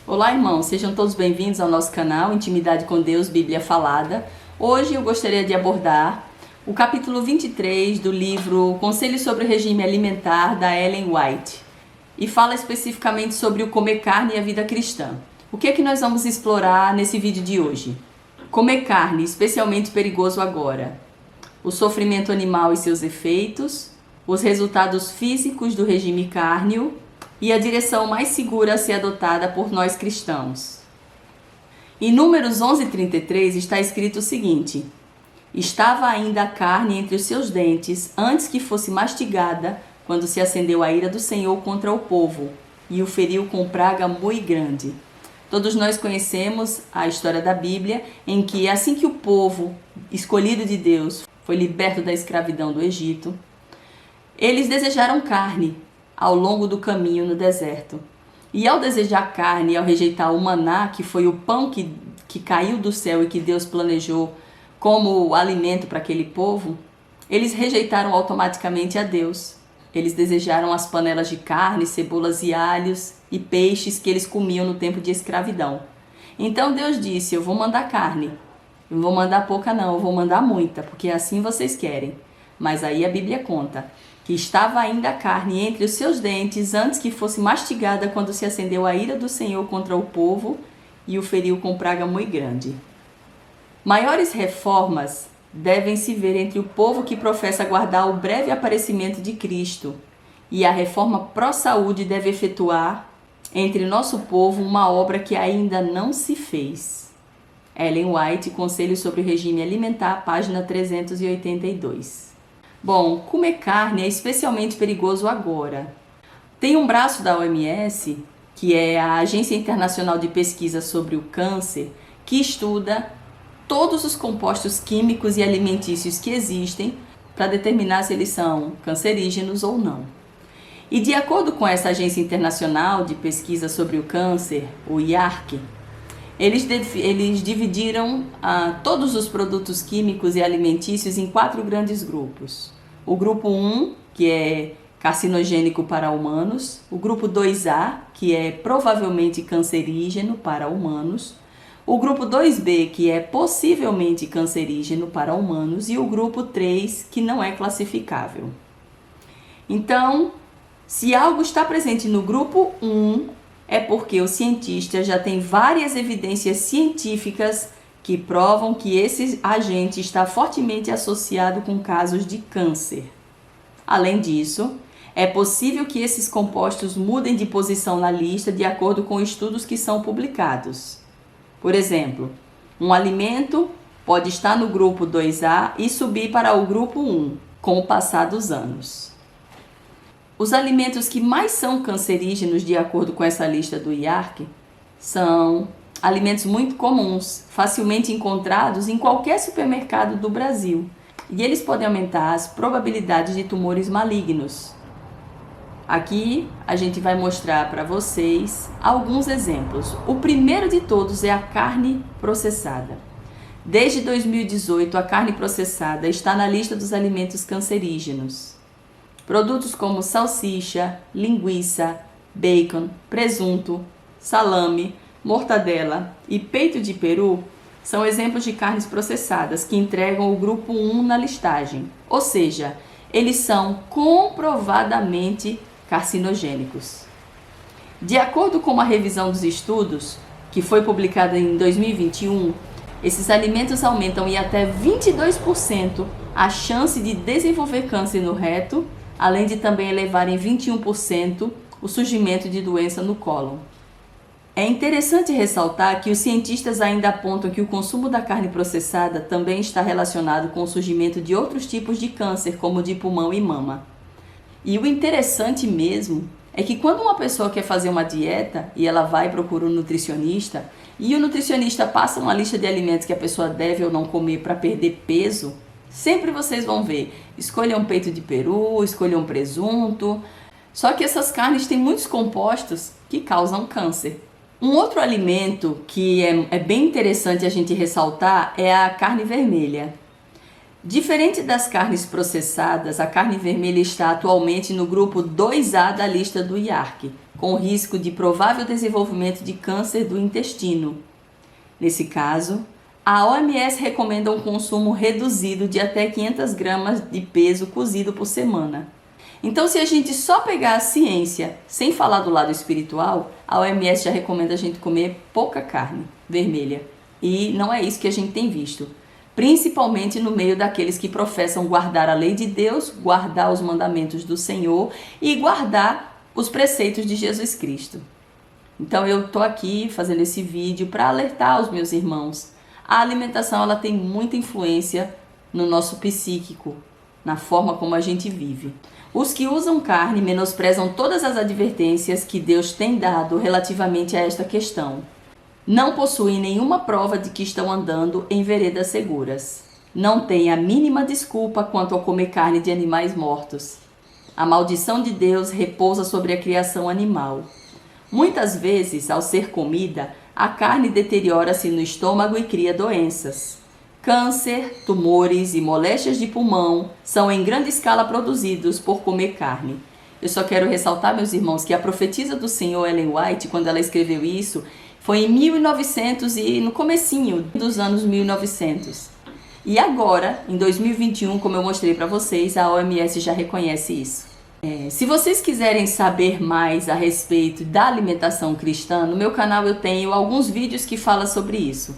Olá, irmãos, sejam todos bem-vindos ao nosso canal Intimidade com Deus, Bíblia Falada. Hoje eu gostaria de abordar o capítulo 23 do livro Conselhos sobre o Regime Alimentar, da Ellen White, e fala especificamente sobre o comer carne e a vida cristã. O que é que nós vamos explorar nesse vídeo de hoje? Comer carne, especialmente perigoso agora. O sofrimento animal e seus efeitos, os resultados físicos do regime cárneo e a direção mais segura a ser adotada por nós cristãos. Em Números 11:33 está escrito o seguinte: estava ainda a carne entre os seus dentes antes que fosse mastigada, quando se acendeu a ira do Senhor contra o povo e o feriu com praga muito grande. Todos nós conhecemos a história da Bíblia, em que assim que o povo escolhido de Deus foi liberto da escravidão do Egito, eles desejaram carne ao longo do caminho no deserto. E ao desejar carne e ao rejeitar o maná, que foi o pão que caiu do céu e que Deus planejou como alimento para aquele povo, eles rejeitaram automaticamente a Deus. Eles desejaram as panelas de carne, cebolas e alhos e peixes que eles comiam no tempo de escravidão. Então Deus disse: eu vou mandar carne. Não vou mandar pouca não, eu vou mandar muita, porque assim vocês querem. Mas aí a Bíblia conta que estava ainda a carne entre os seus dentes antes que fosse mastigada, quando se acendeu a ira do Senhor contra o povo e o feriu com praga muito grande. Maiores reformas devem se ver entre o povo que professa aguardar o breve aparecimento de Cristo, e a reforma pró-saúde deve efetuar entre nosso povo uma obra que ainda não se fez. Ellen White, Conselhos sobre o Regime Alimentar, página 382. Bom, comer carne é especialmente perigoso agora. Tem um braço da OMS, que é a Agência Internacional de Pesquisa sobre o Câncer, que estuda todos os compostos químicos e alimentícios que existem para determinar se eles são cancerígenos ou não. E de acordo com essa Agência Internacional de Pesquisa sobre o Câncer, o IARC, eles dividiram todos os produtos químicos e alimentícios em 4 grandes grupos. O grupo 1, que é carcinogênico para humanos. O grupo 2A, que é provavelmente cancerígeno para humanos. O grupo 2B, que é possivelmente cancerígeno para humanos. E o grupo 3, que não é classificável. Então, se algo está presente no grupo 1, é porque o cientista já tem várias evidências científicas que provam que esse agente está fortemente associado com casos de câncer. Além disso, é possível que esses compostos mudem de posição na lista de acordo com estudos que são publicados. Por exemplo, um alimento pode estar no grupo 2A e subir para o grupo 1 com o passar dos anos. Os alimentos que mais são cancerígenos, de acordo com essa lista do IARC, são alimentos muito comuns, facilmente encontrados em qualquer supermercado do Brasil, e eles podem aumentar as probabilidades de tumores malignos. Aqui a gente vai mostrar para vocês alguns exemplos. O primeiro de todos é a carne processada. Desde 2018, a carne processada está na lista dos alimentos cancerígenos. Produtos como salsicha, linguiça, bacon, presunto, salame, mortadela e peito de peru são exemplos de carnes processadas que entregam o grupo 1 na listagem, ou seja, eles são comprovadamente carcinogênicos. De acordo com uma revisão dos estudos, que foi publicada em 2021, esses alimentos aumentam em até 22% a chance de desenvolver câncer no reto, além de também elevar em 21% o surgimento de doença no cólon. É interessante ressaltar que os cientistas ainda apontam que o consumo da carne processada também está relacionado com o surgimento de outros tipos de câncer, como o de pulmão e mama. E o interessante mesmo é que quando uma pessoa quer fazer uma dieta e ela vai e procura um nutricionista, e o nutricionista passa uma lista de alimentos que a pessoa deve ou não comer para perder peso, sempre vocês vão ver, escolha um peito de peru, escolha um presunto. Só que essas carnes têm muitos compostos que causam câncer. Um outro alimento que é bem interessante a gente ressaltar é a carne vermelha. Diferente das carnes processadas, a carne vermelha está atualmente no grupo 2A da lista do IARC, com risco de provável desenvolvimento de câncer do intestino. Nesse caso, a OMS recomenda um consumo reduzido de até 500 gramas de peso cozido por semana. Então, se a gente só pegar a ciência, sem falar do lado espiritual, a OMS já recomenda a gente comer pouca carne vermelha. E não é isso que a gente tem visto. Principalmente no meio daqueles que professam guardar a lei de Deus, guardar os mandamentos do Senhor e guardar os preceitos de Jesus Cristo. Então eu estou aqui fazendo esse vídeo para alertar os meus irmãos. A alimentação ela tem muita influência no nosso psíquico, na forma como a gente vive. Os que usam carne menosprezam todas as advertências que Deus tem dado relativamente a esta questão. Não possuem nenhuma prova de que estão andando em veredas seguras. Não têm a mínima desculpa quanto ao comer carne de animais mortos. A maldição de Deus repousa sobre a criação animal. Muitas vezes, ao ser comida, a carne deteriora-se no estômago e cria doenças. Câncer, tumores e moléstias de pulmão são em grande escala produzidos por comer carne. Eu só quero ressaltar, meus irmãos, que a profetisa do Senhor Ellen White, quando ela escreveu isso, foi em 1900 e no comecinho dos anos 1900. E agora, em 2021, como eu mostrei para vocês, a OMS já reconhece isso. Se vocês quiserem saber mais a respeito da alimentação cristã, no meu canal eu tenho alguns vídeos que falam sobre isso.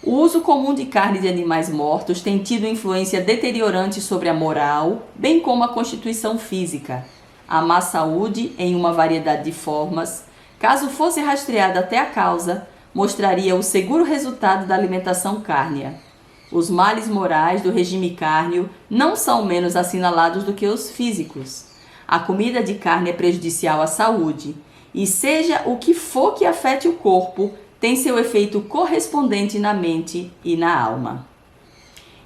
O uso comum de carne de animais mortos tem tido influência deteriorante sobre a moral, bem como a constituição física, a má saúde em uma variedade de formas. Caso fosse rastreada até a causa, mostraria o seguro resultado da alimentação cárnea. Os males morais do regime cárneo não são menos assinalados do que os físicos. A comida de carne é prejudicial à saúde, e seja o que for que afete o corpo, tem seu efeito correspondente na mente e na alma.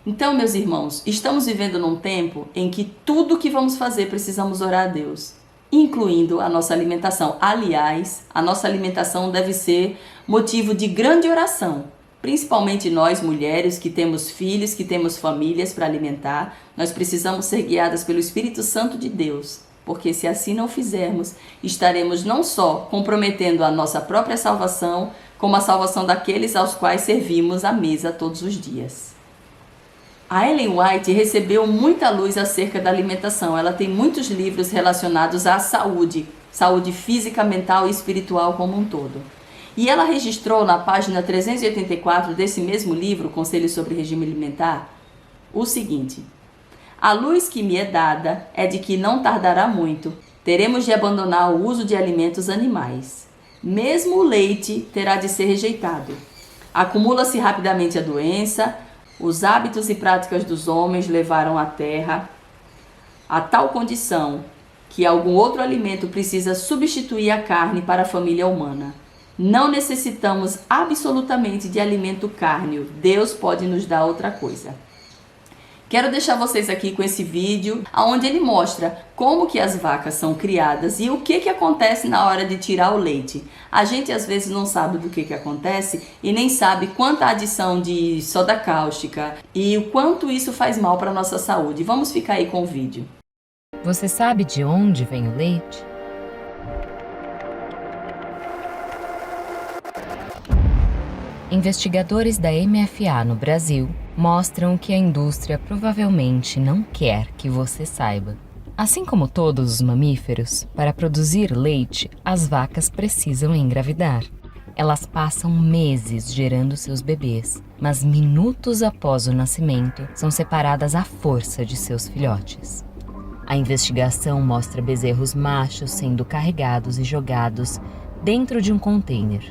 Então, meus irmãos, estamos vivendo num tempo em que tudo que vamos fazer precisamos orar a Deus, incluindo a nossa alimentação. Aliás, a nossa alimentação deve ser motivo de grande oração, principalmente nós mulheres que temos filhos, que temos famílias para alimentar. Nós precisamos ser guiadas pelo Espírito Santo de Deus, porque se assim não fizermos, estaremos não só comprometendo a nossa própria salvação, como a salvação daqueles aos quais servimos à mesa todos os dias. A Ellen White recebeu muita luz acerca da alimentação. Ela tem muitos livros relacionados à saúde física, mental e espiritual como um todo. E ela registrou na página 384 desse mesmo livro, Conselhos sobre Regime Alimentar, o seguinte: a luz que me é dada é de que não tardará muito, teremos de abandonar o uso de alimentos animais. Mesmo o leite terá de ser rejeitado. Acumula-se rapidamente a doença. Os hábitos e práticas dos homens levaram a terra a tal condição que algum outro alimento precisa substituir a carne para a família humana. Não necessitamos absolutamente de alimento cárneo. Deus pode nos dar outra coisa. Quero deixar vocês aqui com esse vídeo, onde ele mostra como que as vacas são criadas e o que acontece na hora de tirar o leite. A gente às vezes não sabe do que acontece e nem sabe quanta adição de soda cáustica e o quanto isso faz mal para a nossa saúde. Vamos ficar aí com o vídeo. Você sabe de onde vem o leite? Investigadores da MFA no Brasil mostram que a indústria provavelmente não quer que você saiba. Assim como todos os mamíferos, para produzir leite, as vacas precisam engravidar. Elas passam meses gerando seus bebês, mas minutos após o nascimento, são separadas à força de seus filhotes. A investigação mostra bezerros machos sendo carregados e jogados dentro de um container.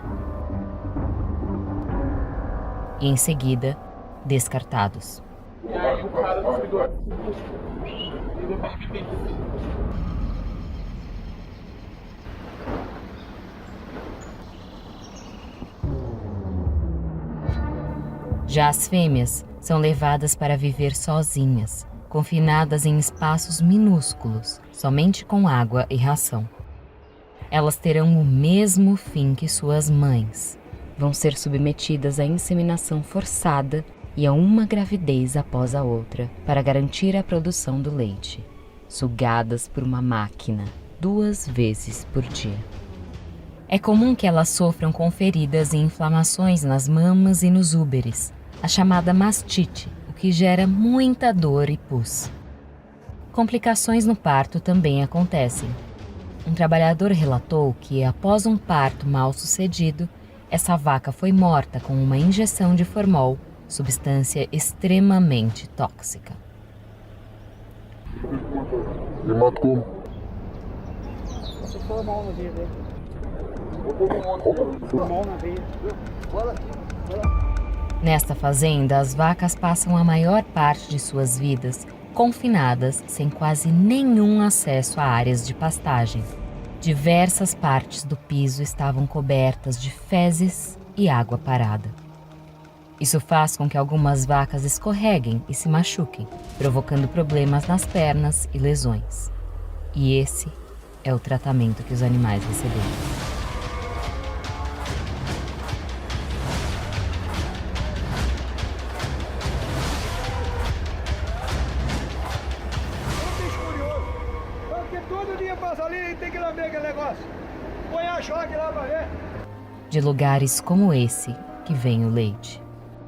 E em seguida, descartados. Já as fêmeas são levadas para viver sozinhas, confinadas em espaços minúsculos, somente com água e ração. Elas terão o mesmo fim que suas mães. Vão ser submetidas à inseminação forçada e a uma gravidez após a outra para garantir a produção do leite, sugadas por uma máquina 2 vezes por dia. É comum que elas sofram com feridas e inflamações nas mamas e nos úberes, a chamada mastite, o que gera muita dor e pus. Complicações no parto também acontecem. Um trabalhador relatou que, após um parto mal sucedido, essa vaca foi morta com uma injeção de formol, substância extremamente tóxica. Me matou. Passou formol na veia dele. Formol na veia. Nesta fazenda, as vacas passam a maior parte de suas vidas confinadas, sem quase nenhum acesso a áreas de pastagem. Diversas partes do piso estavam cobertas de fezes e água parada. Isso faz com que algumas vacas escorreguem e se machuquem, provocando problemas nas pernas e lesões. E esse é o tratamento que os animais receberam. Todo dia passa ali e tem que lamber aquele negócio. Põe a choque lá pra ver. De lugares como esse que vem o leite.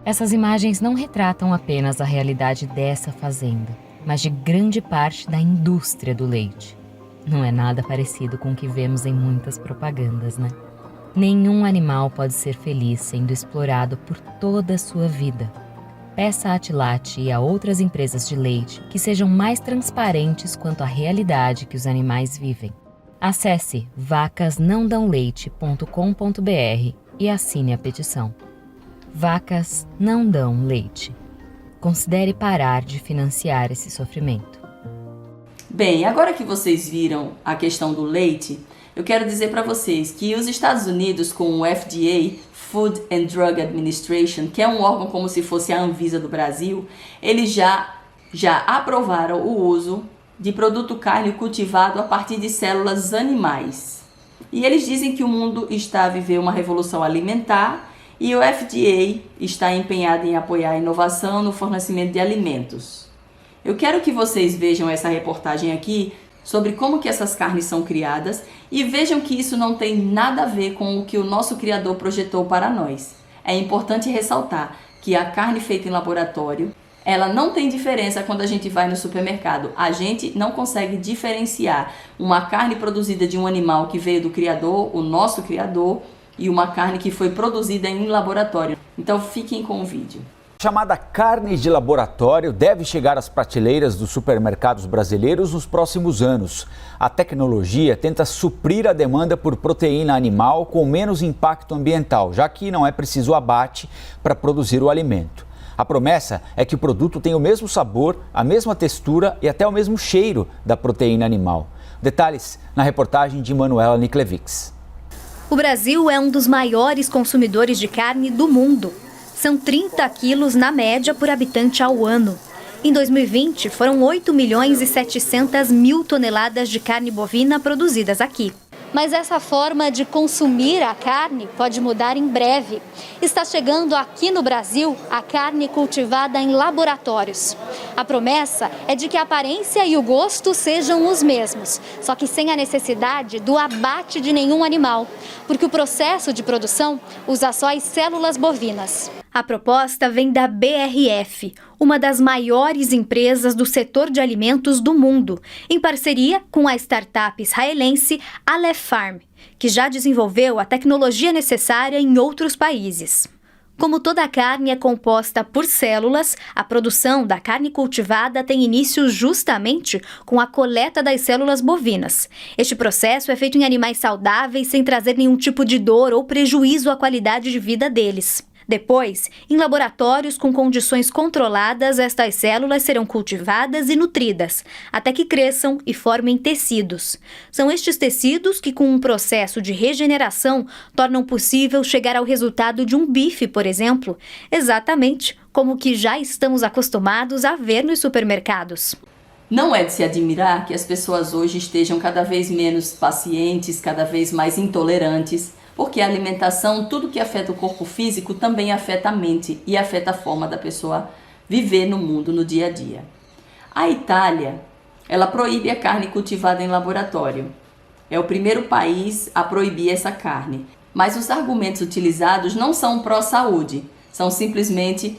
Essas imagens não retratam apenas a realidade dessa fazenda, mas de grande parte da indústria do leite. Não é nada parecido com o que vemos em muitas propagandas, né? Nenhum animal pode ser feliz sendo explorado por toda a sua vida. Peça a Tilate e a outras empresas de leite que sejam mais transparentes quanto à realidade que os animais vivem. Acesse vacasnãodãoleite.com.br e assine a petição. Vacas não dão leite. Considere parar de financiar esse sofrimento. Bem, agora que vocês viram a questão do leite, eu quero dizer para vocês que os Estados Unidos, com o FDA, Food and Drug Administration, que é um órgão como se fosse a Anvisa do Brasil, eles já aprovaram o uso de produto carne cultivado a partir de células animais. E eles dizem que o mundo está a viver uma revolução alimentar e o FDA está empenhado em apoiar a inovação no fornecimento de alimentos. Eu quero que vocês vejam essa reportagem aqui sobre como que essas carnes são criadas e vejam que isso não tem nada a ver com o que o nosso Criador projetou para nós. É importante ressaltar que a carne feita em laboratório, ela não tem diferença quando a gente vai no supermercado. A gente não consegue diferenciar uma carne produzida de um animal que veio do Criador, o nosso Criador, e uma carne que foi produzida em laboratório. Então fiquem com o vídeo. A chamada carne de laboratório deve chegar às prateleiras dos supermercados brasileiros nos próximos anos. A tecnologia tenta suprir a demanda por proteína animal com menos impacto ambiental, já que não é preciso abate para produzir o alimento. A promessa é que o produto tenha o mesmo sabor, a mesma textura e até o mesmo cheiro da proteína animal. Detalhes na reportagem de Manuela Niklevics. O Brasil é um dos maiores consumidores de carne do mundo. São 30 quilos na média por habitante ao ano. Em 2020, foram 8 milhões e 700 mil toneladas de carne bovina produzidas aqui. Mas essa forma de consumir a carne pode mudar em breve. Está chegando aqui no Brasil a carne cultivada em laboratórios. A promessa é de que a aparência e o gosto sejam os mesmos, só que sem a necessidade do abate de nenhum animal, porque o processo de produção usa só as células bovinas. A proposta vem da BRF, uma das maiores empresas do setor de alimentos do mundo, em parceria com a startup israelense Aleph Farm, que já desenvolveu a tecnologia necessária em outros países. Como toda a carne é composta por células, a produção da carne cultivada tem início justamente com a coleta das células bovinas. Este processo é feito em animais saudáveis sem trazer nenhum tipo de dor ou prejuízo à qualidade de vida deles. Depois, em laboratórios com condições controladas, estas células serão cultivadas e nutridas, até que cresçam e formem tecidos. São estes tecidos que, com um processo de regeneração, tornam possível chegar ao resultado de um bife, por exemplo, exatamente como o que já estamos acostumados a ver nos supermercados. Não é de se admirar que as pessoas hoje estejam cada vez menos pacientes, cada vez mais intolerantes, porque a alimentação, tudo que afeta o corpo físico, também afeta a mente e afeta a forma da pessoa viver no mundo, no dia a dia. A Itália, ela proíbe a carne cultivada em laboratório. É o primeiro país a proibir essa carne. Mas os argumentos utilizados não são pró-saúde, são simplesmente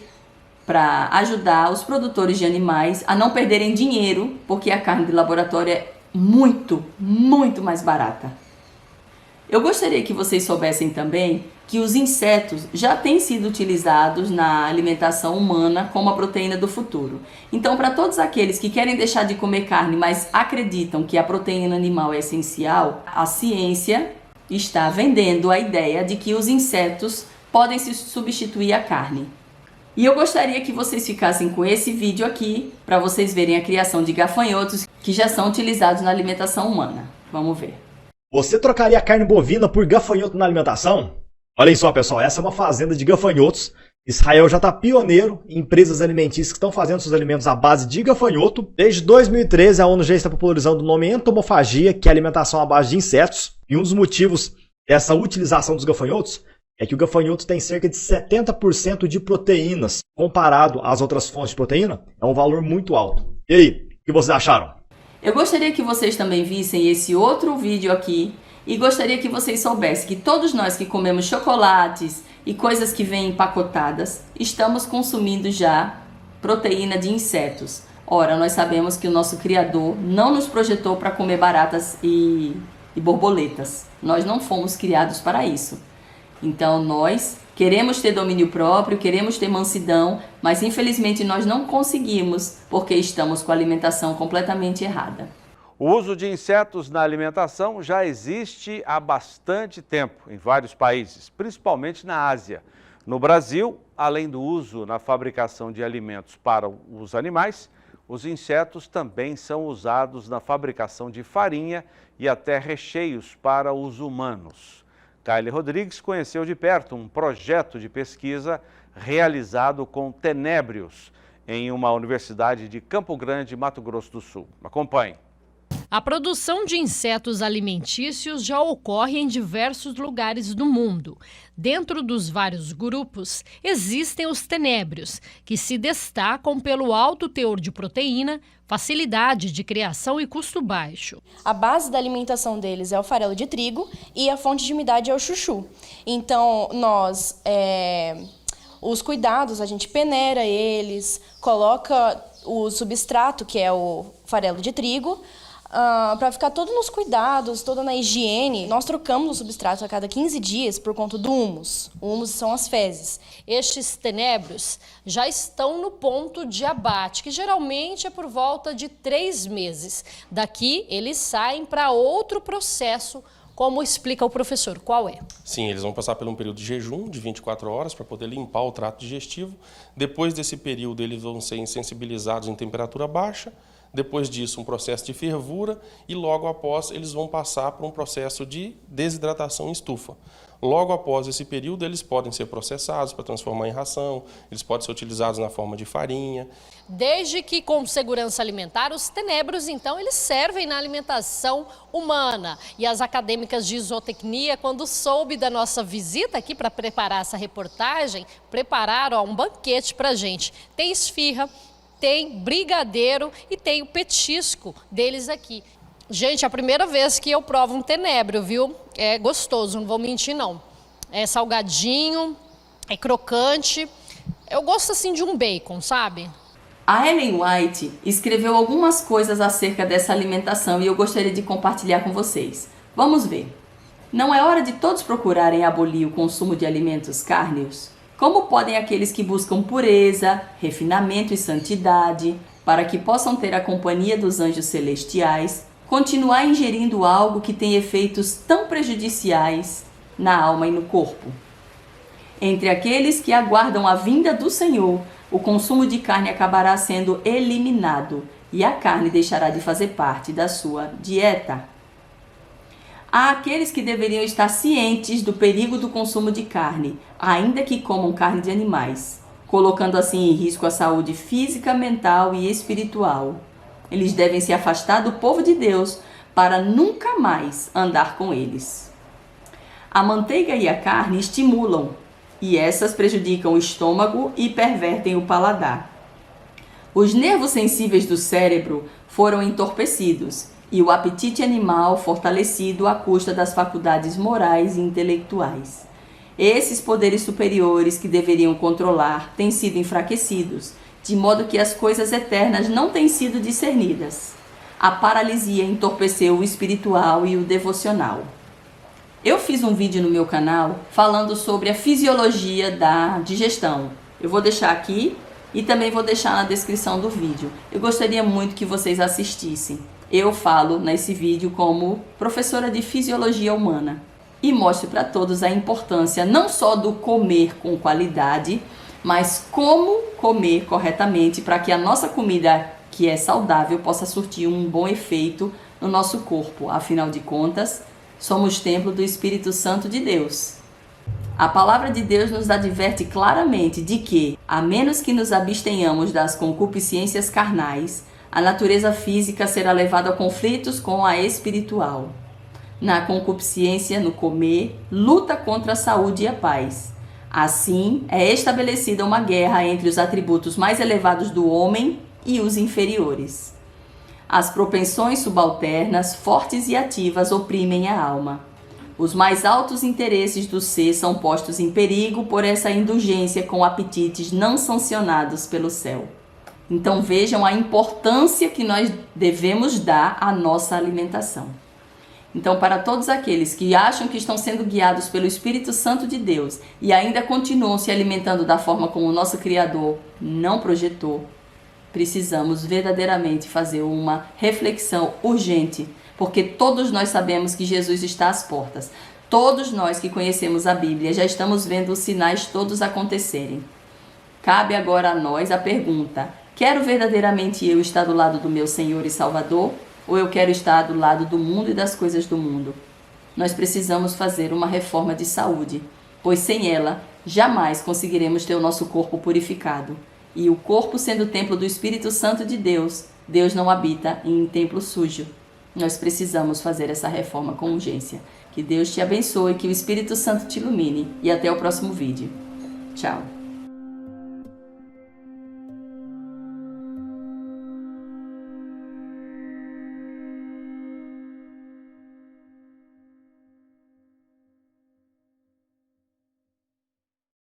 para ajudar os produtores de animais a não perderem dinheiro, porque a carne de laboratório é muito, muito mais barata. Eu gostaria que vocês soubessem também que os insetos já têm sido utilizados na alimentação humana como a proteína do futuro. Então, para todos aqueles que querem deixar de comer carne, mas acreditam que a proteína animal é essencial, a ciência está vendendo a ideia de que os insetos podem se substituir à carne. E eu gostaria que vocês ficassem com esse vídeo aqui para vocês verem a criação de gafanhotos que já são utilizados na alimentação humana. Vamos ver. Você trocaria a carne bovina por gafanhoto na alimentação? Olhem só, pessoal, essa é uma fazenda de gafanhotos. Israel já está pioneiro em empresas alimentícias que estão fazendo seus alimentos à base de gafanhoto. Desde 2013, a ONU já está popularizando o nome entomofagia, que é alimentação à base de insetos. E um dos motivos dessa utilização dos gafanhotos é que o gafanhoto tem cerca de 70% de proteínas. Comparado às outras fontes de proteína, é um valor muito alto. E aí, o que vocês acharam? Eu gostaria que vocês também vissem esse outro vídeo aqui e gostaria que vocês soubessem que todos nós que comemos chocolates e coisas que vêm empacotadas, estamos consumindo já proteína de insetos. Ora, nós sabemos que o nosso Criador não nos projetou para comer baratas e borboletas. Nós não fomos criados para isso. Então nós queremos ter domínio próprio, queremos ter mansidão, mas infelizmente nós não conseguimos porque estamos com a alimentação completamente errada. O uso de insetos na alimentação já existe há bastante tempo em vários países, principalmente na Ásia. No Brasil, além do uso na fabricação de alimentos para os animais, os insetos também são usados na fabricação de farinha e até recheios para os humanos. Kylie Rodrigues conheceu de perto um projeto de pesquisa realizado com tenébrios em uma universidade de Campo Grande, Mato Grosso do Sul. Acompanhe. A produção de insetos alimentícios já ocorre em diversos lugares do mundo. Dentro dos vários grupos, existem os tenébrios, que se destacam pelo alto teor de proteína, facilidade de criação e custo baixo. A base da alimentação deles é o farelo de trigo e a fonte de umidade é o chuchu. Então, os cuidados, a gente peneira eles, coloca o substrato, que é o farelo de trigo, para ficar todo nos cuidados, toda na higiene. Nós trocamos o substrato a cada 15 dias por conta do humus. O humus são as fezes. Estes tenébrios já estão no ponto de abate, que geralmente é por volta de 3 meses. Daqui eles saem para outro processo, como explica o professor. Qual é? Sim, eles vão passar por um período de jejum de 24 horas para poder limpar o trato digestivo. Depois desse período, eles vão ser insensibilizados em temperatura baixa. Depois disso, um processo de fervura e logo após eles vão passar por um processo de desidratação em estufa. Logo após esse período, eles podem ser processados para transformar em ração, eles podem ser utilizados na forma de farinha. Desde que com segurança alimentar, os tenébrios, então, eles servem na alimentação humana. E as acadêmicas de zootecnia, quando soube da nossa visita aqui para preparar essa reportagem, prepararam um banquete para a gente. Tem esfirra, tem brigadeiro e tem o petisco deles aqui. Gente, é a primeira vez que eu provo um tenébrio, viu? É gostoso, não vou mentir não. É salgadinho, é crocante. Eu gosto assim de um bacon, sabe? A Ellen White escreveu algumas coisas acerca dessa alimentação e eu gostaria de compartilhar com vocês. Vamos ver. Não é hora de todos procurarem abolir o consumo de alimentos cárneos? Como podem aqueles que buscam pureza, refinamento e santidade, para que possam ter a companhia dos anjos celestiais, continuar ingerindo algo que tem efeitos tão prejudiciais na alma e no corpo? Entre aqueles que aguardam a vinda do Senhor, o consumo de carne acabará sendo eliminado e a carne deixará de fazer parte da sua dieta. Há aqueles que deveriam estar cientes do perigo do consumo de carne, ainda que comam carne de animais, colocando assim em risco a saúde física, mental e espiritual. Eles devem se afastar do povo de Deus para nunca mais andar com eles. A manteiga e a carne estimulam, e essas prejudicam o estômago e pervertem o paladar. Os nervos sensíveis do cérebro foram entorpecidos e o apetite animal fortalecido à custa das faculdades morais e intelectuais. Esses poderes superiores que deveriam controlar têm sido enfraquecidos, de modo que as coisas eternas não têm sido discernidas. A paralisia entorpeceu o espiritual e o devocional. Eu fiz um vídeo no meu canal falando sobre a fisiologia da digestão. Eu vou deixar aqui e também vou deixar na descrição do vídeo. Eu gostaria muito que vocês assistissem. Eu falo nesse vídeo como professora de fisiologia humana e mostro para todos a importância não só do comer com qualidade, mas como comer corretamente para que a nossa comida, que é saudável, possa surtir um bom efeito no nosso corpo. Afinal de contas, somos templo do Espírito Santo de Deus. A palavra de Deus nos adverte claramente de que, a menos que nos abstenhamos das concupiscências carnais, a natureza física será levada a conflitos com a espiritual. Na concupiscência, no comer, luta contra a saúde e a paz. Assim, é estabelecida uma guerra entre os atributos mais elevados do homem e os inferiores. As propensões subalternas, fortes e ativas, oprimem a alma. Os mais altos interesses do ser são postos em perigo por essa indulgência com apetites não sancionados pelo céu. Então vejam a importância que nós devemos dar à nossa alimentação. Então, para todos aqueles que acham que estão sendo guiados pelo Espírito Santo de Deus e ainda continuam se alimentando da forma como o nosso Criador não projetou, precisamos verdadeiramente fazer uma reflexão urgente, porque todos nós sabemos que Jesus está às portas. Todos nós que conhecemos a Bíblia já estamos vendo os sinais todos acontecerem. Cabe agora a nós a pergunta: quero verdadeiramente eu estar do lado do meu Senhor e Salvador? Ou eu quero estar do lado do mundo e das coisas do mundo? Nós precisamos fazer uma reforma de saúde, pois sem ela, jamais conseguiremos ter o nosso corpo purificado. E o corpo sendo o templo do Espírito Santo de Deus, Deus não habita em um templo sujo. Nós precisamos fazer essa reforma com urgência. Que Deus te abençoe, que o Espírito Santo te ilumine. E até o próximo vídeo. Tchau.